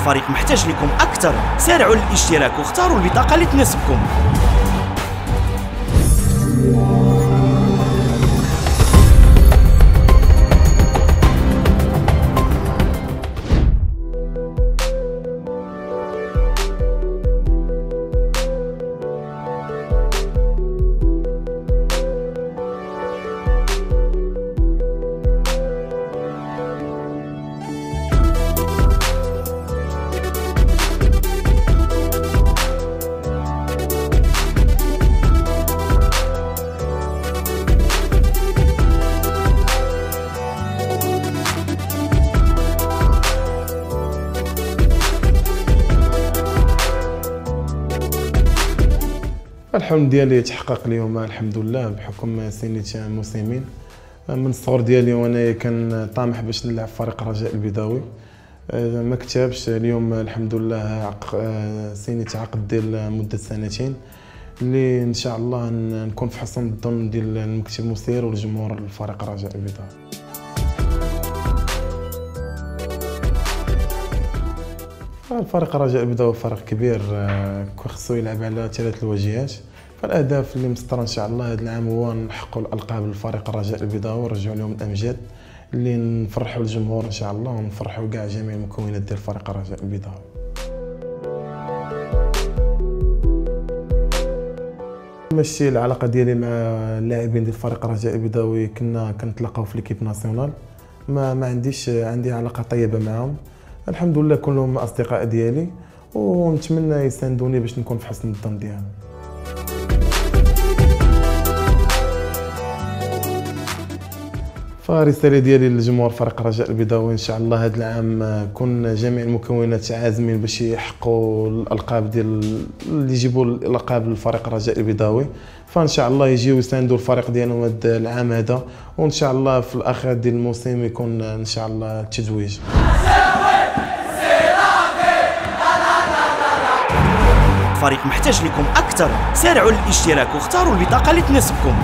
الفريق محتاج لكم أكثر، سارعوا للاشتراك واختاروا البطاقة اللي تناسبكم. الحلم ديالي تحقق اليوم الحمد لله بحكم سنيت موسمين. من الصغر ديالي وانا كان طامح باش نلعب فريق رجاء البيضاوي، ما كتبش. اليوم الحمد لله سنيت عقد ديال مده سنتين اللي ان شاء الله نكون في حسن الظن ديال المكتب المسير والجمهور الفريق رجاء البيضاوي. الفريق رجاء البيضاوي فريق كبير خصو يلعب على 3 الواجهات. فالاهداف اللي مسطره ان شاء الله هذا العام هو نحققوا الالقاب للفريق رجاء البيضاوي ونرجعوا لهم الامجاد اللي نفرحوا الجمهور ان شاء الله ونفرحوا كاع جميع المكونات ديال فريق رجاء البيضاوي. ماشي العلاقه ديالي مع اللاعبين ديال فريق رجاء البيضاوي كنتلاقاو في ليكيب ناسيونال، ما عندي علاقه طيبه معهم الحمد لله، كلهم اصدقاء ديالي ونتمنى يساندوني باش نكون في حسن الظن ديالهم. فرسالة ديالي للجمهور فريق رجاء البيضاوي ان شاء الله هذا العام كون جميع المكونات عازمين باش يحققوا الالقاب ديال اللي يجيبوا الالقاب للفريق رجاء البيضاوي، فان شاء الله يجيو يساندوا الفريق ديالهم هذا العام هذا، وان شاء الله في الاخر ديال الموسم يكون ان شاء الله التتويج. الفريق محتاج لكم أكثر، سارعوا للاشتراك واختاروا البطاقة اللي تناسبكم.